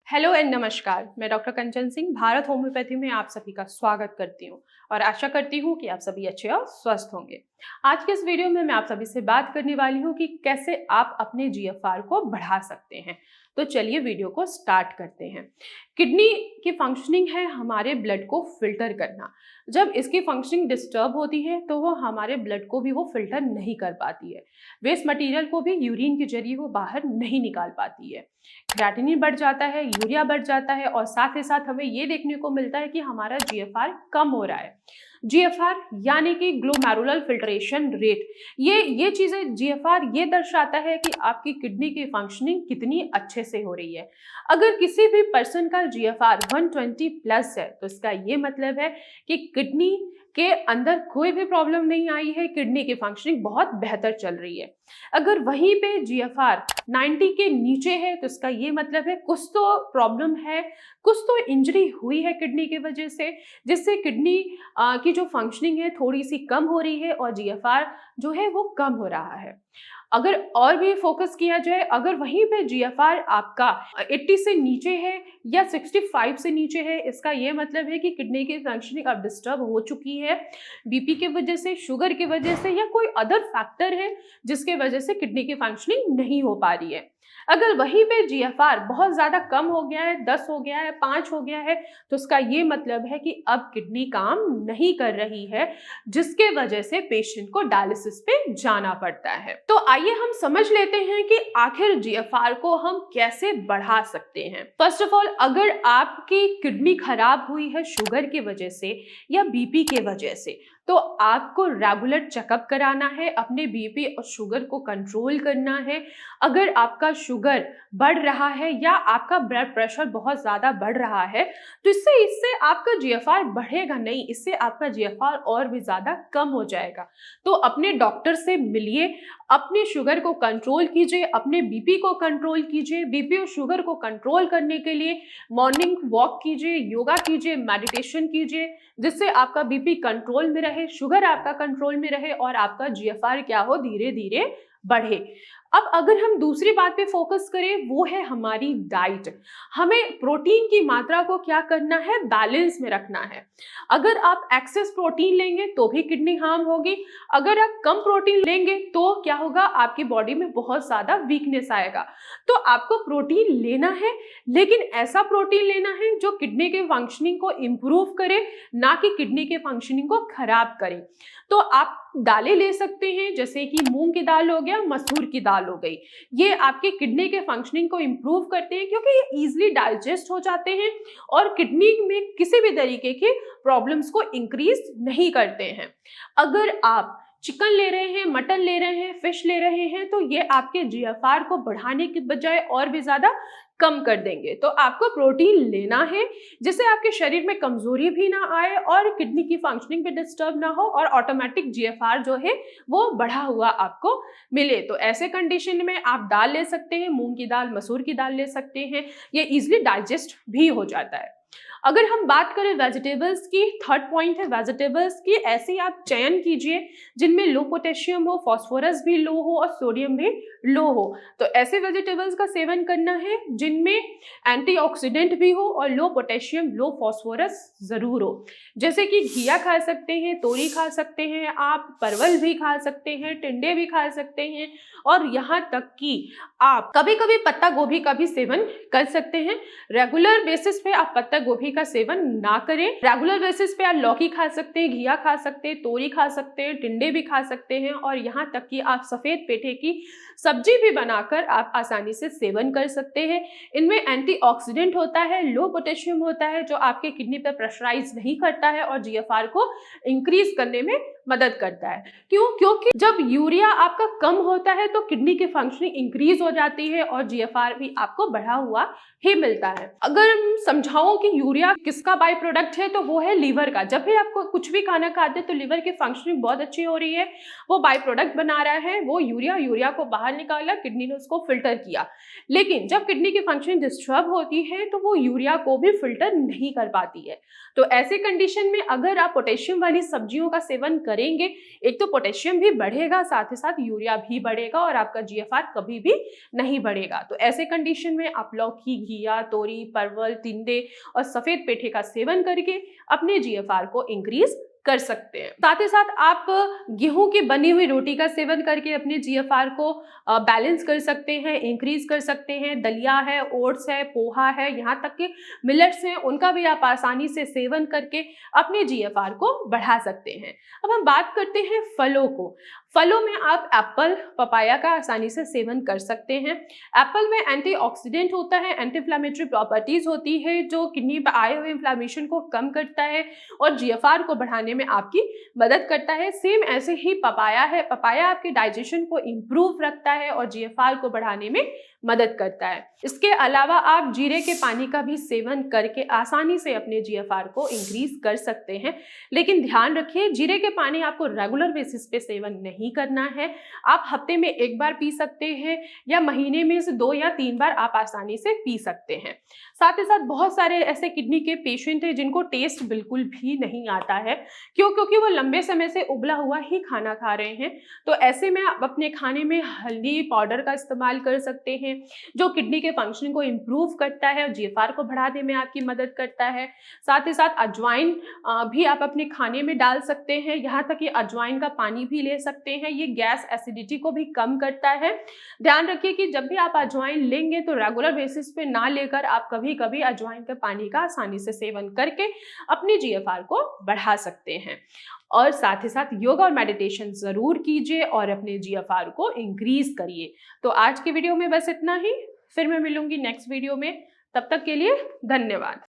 Hello and नमस्कार। मैं doctor कंचन Singh Bharat homeopathy में आप सभी का स्वागत करती हूँ और आशा करती हूँ कि आप सभी अच्छे और स्वस्थ होंगे। आज के इस वीडियो में मैं आप सभी से बात करने वाली हूँ कि कैसे आप अपने जीएफआर को बढ़ा सकते हैं। तो चलिए वीडियो को स्टार्ट करते हैं। किडनी की फंक्शनिंग है हमारे ब्लड को फिल्टर करना। जब इसकी फंक्शनिंग डिस्टर्ब होती है तो वो हमारे ब्लड को भी वो फिल्टर नहीं कर पाती है। वेस्ट मटेरियल को भी यूरिन के जरिए वो बाहर नहीं निकाल पाती है। क्रिएटिनिन बढ़ जाता है, यूरिया बढ़ जाता है और साथ ही साथ हमें ये देखने को मिलता है कि हमारा जीएफआर कम हो रहा है। जीएफआर यानी कि ग्लोमेरुलर फिल्ट्रेशन रेट, ये चीजें जीएफआर ये दर्शाता है कि आपकी किडनी की फंक्शनिंग कितनी अच्छे से हो रही है। अगर किसी भी पर्सन का जीएफआर 120 प्लस है तो इसका ये मतलब है कि किडनी के अंदर कोई भी प्रॉब्लम नहीं आई है, किडनी की फंक्शनिंग बहुत बेहतर चल रही है। अगर वहीं पे जीएफआर 90 के नीचे है तो इसका ये मतलब है कुछ तो प्रॉब्लम है, कुछ तो इंजरी हुई है किडनी की वजह से, जिससे किडनी की जो फंक्शनिंग है थोड़ी सी कम हो रही है और जीएफआर जो है वो कम हो रहा है। अगर और भी फोकस किया जाए, अगर वहीं पे जीएफआर आपका 80 से नीचे है या 65 से नीचे है, इसका ये मतलब है कि किडनी की फंक्शनिंग अब डिस्टर्ब हो चुकी है। बीपी की वजह से, शुगर की वजह से या कोई अदर फैक्टर है जिसके वजह से किडनी की फंक्शनिंग नहीं हो पा रही है। अगर वहीं पे जीएफआर बहुत ज्यादा कम हो गया है, 10 हो गया है, 5 हो गया है, तो इसका ये मतलब है कि अब किडनी काम नहीं कर रही है, जिसके वजह से पेशेंट को डायलिसिस पे जाना पड़ता है। तो आइए हम समझ लेते हैं कि आखिर जीएफआर को हम कैसे बढ़ा सकते हैं। फर्स्ट ऑफ ऑल, अगर आपकी किडनी खराब हुई है शुगर की वजह से या बीपी के वजह से, तो आपको रेगुलर चेकअप कराना है, अपने बीपी और शुगर को कंट्रोल करना है। अगर आपका शुगर बढ़ रहा है या आपका ब्लड प्रेशर बहुत ज्यादा बढ़ रहा है तो इससे आपका जीएफआर बढ़ेगा नहीं, इससे आपका जीएफआर और भी ज्यादा कम हो जाएगा। तो अपने डॉक्टर से मिलिए, अपने शुगर को कंट्रोल कीजिए, अपने बीपी को कंट्रोल कीजिए। बीपी और शुगर को कंट्रोल करने के लिए मॉर्निंग वॉक कीजिए, योगा कीजिए, मेडिटेशन कीजिए, जिससे आपका बीपी कंट्रोल में रहे, शुगर आपका कंट्रोल में रहे और आपका जीएफआर क्या हो, धीरे धीरे बढ़े। अब अगर हम दूसरी बात पे फोकस करें, वो है हमारी डाइट। हमें प्रोटीन की मात्रा को क्या करना है, बैलेंस में रखना है। अगर आप एक्सेस प्रोटीन लेंगे तो भी किडनी हार्म होगी, अगर आप कम प्रोटीन लेंगे तो क्या होगा, आपकी बॉडी में बहुत ज्यादा वीकनेस आएगा। तो आपको प्रोटीन लेना है, लेकिन ऐसा प्रोटीन लेना है जो किडनी के फंक्शनिंग को इंप्रूव करे, ना कि किडनी के फंक्शनिंग को खराब करे। तो आप दालें ले सकते हैं, जैसे कि मूंग की दाल हो गया, मसूर की दाल हो गई। ये आपके किडनी के फंक्शनिंग को इंप्रूव करते हैं क्योंकि ये इजीली डाइजेस्ट हो जाते हैं और किडनी में किसी भी तरीके की प्रॉब्लम्स को इंक्रीज नहीं करते हैं। अगर आप चिकन ले रहे हैं, मटन ले रहे हैं, फिश ले रहे हैं, तो ये आपके जीएफआर को बढ़ाने की बजाय और भी ज्यादा कम कर देंगे। तो आपको प्रोटीन लेना है जिससे आपके शरीर में कमजोरी भी ना आए और किडनी की फंक्शनिंग भी डिस्टर्ब ना हो और ऑटोमेटिक जीएफआर जो है वो बढ़ा हुआ आपको मिले। तो ऐसे कंडीशन में आप दाल ले सकते हैं, मूंग की दाल, मसूर की दाल ले सकते हैं, ये इजिली डाइजेस्ट भी हो जाता है। अगर हम बात करें वेजिटेबल्स की, थर्ड पॉइंट है वेजिटेबल्स की। ऐसे आप चयन कीजिए जिनमें लो पोटेशियम हो, फास्फोरस भी लो हो और सोडियम भी लो हो। तो ऐसे वेजिटेबल्स का सेवन करना है जिनमें एंटीऑक्सीडेंट भी हो और लो पोटेशियम, लो फास्फोरस जरूर हो। जैसे कि घिया खा सकते हैं, तोरी खा सकते हैं, आप परवल भी खा सकते हैं, टिंडे भी खा सकते हैं और यहाँ तक कि आप कभी कभी पत्ता गोभी का भी सेवन कर सकते हैं। रेगुलर बेसिस पे आप पत्ता गोभी का सेवन ना करें। रेगुलर बेसिस पे आप लौकी खा सकते हैं, घिया खा सकते हैं, तोरी खा सकते हैं, टिंडे भी खा सकते हैं और यहाँ तक कि आप सफेद पेठे की सब्जी भी बनाकर आप आसानी से सेवन कर सकते हैं। इनमें एंटीऑक्सीडेंट होता है, लो पोटेशियम होता है जो आपके किडनी पर प्रेशराइज नहीं करता है और जीएफआर को इंक्रीज करने में मदद करता है। क्यों? क्योंकि जब यूरिया आपका कम होता है तो किडनी की फंक्शनिंग इंक्रीज हो जाती है और जीएफआर भी आपको बढ़ा हुआ ही मिलता है। अगर हम समझाऊं कि यूरिया किसका बाय प्रोडक्ट है तो वो है लीवर का। जब भी आपको कुछ भी खाना खाते हैं तो लीवर की फंक्शनिंग बहुत अच्छी हो रही है, वो बाय प्रोडक्ट बना रहा है, वो यूरिया को बाहर निकाला, किडनी ने उसको फिल्टर किया। लेकिन जब किडनी की फंक्शनिंग डिस्टर्ब होती है तो वो यूरिया को भी फिल्टर नहीं कर पाती है। तो ऐसे कंडीशन में अगर आप पोटेशियम वाली सब्जियों का सेवन कर करेंगे, एक तो पोटेशियम भी बढ़ेगा, साथ ही साथ यूरिया भी बढ़ेगा और आपका जीएफआर कभी भी नहीं बढ़ेगा। तो ऐसे कंडीशन में आप लौकी, घिया, तोरी, परवल, टिंडे और सफेद पेठे का सेवन करके अपने जीएफआर को इंक्रीज कर सकते हैं। साथ ही साथ आप गेहूं की बनी हुई रोटी का सेवन करके अपने जीएफआर को बैलेंस कर सकते हैं, इंक्रीज कर सकते हैं। दलिया है, ओट्स है, पोहा है, यहाँ तक कि मिलेट्स हैं, उनका भी आप आसानी से सेवन करके अपने जीएफआर को बढ़ा सकते हैं। अब हम बात करते हैं फलों को। फलों में आप एप्पल, पपाया का आसानी से सेवन कर सकते हैं। एप्पल में एंटीऑक्सीडेंट होता है, एंटी इंफ्लेमेटरी प्रॉपर्टीज होती है जो किडनी पर आए हुए इंफ्लेमेशन को कम करता है और जीएफआर को बढ़ाने में आपकी मदद करता है। सेम ऐसे ही पपाया है, पपाया आपके डाइजेशन को इम्प्रूव रखता है और जीएफआर को बढ़ाने में मदद करता है। इसके अलावा आप जीरे के पानी का भी सेवन करके आसानी से अपने जीएफआर को इंक्रीज कर सकते हैं। लेकिन ध्यान रखिए, जीरे के पानी आपको रेगुलर बेसिस पे सेवन नहीं करना है। आप हफ्ते में एक बार पी सकते हैं या महीने में से 2 या 3 बार आप आसानी से पी सकते हैं। साथ ही साथ बहुत सारे ऐसे किडनी के पेशेंट हैं जिनको टेस्ट बिल्कुल भी नहीं आता है। क्यों? क्योंकि वो लंबे समय से उबला हुआ ही खाना खा रहे हैं। तो ऐसे में आप अपने खाने में हल्दी पाउडर का इस्तेमाल कर सकते हैं जो किडनी के फंक्शनिंग को इम्प्रूव करता है और जीएफआर को बढ़ाने में आपकी मदद करता है। साथ ही साथ अजवाइन भी आप अपने खाने में डाल सकते हैं, यहाँ तक कि अजवाइन का पानी भी ले सकते हैं। ये गैस एसिडिटी को भी कम करता है। ध्यान रखिए कि जब भी आप अजवाइन लेंगे तो रेगुलर बेसिस पे ना लेकर आप कभी कभी अजवाइन के पानी का आसानी से सेवन करके अपने जीएफआर को बढ़ा सकते हैं। और साथ ही साथ योगा और मेडिटेशन जरूर कीजिए और अपने जीएफआर को इंक्रीज करिए। तो आज की वीडियो में बस इतना ही, फिर मैं मिलूंगी नेक्स्ट वीडियो में। तब तक के लिए धन्यवाद।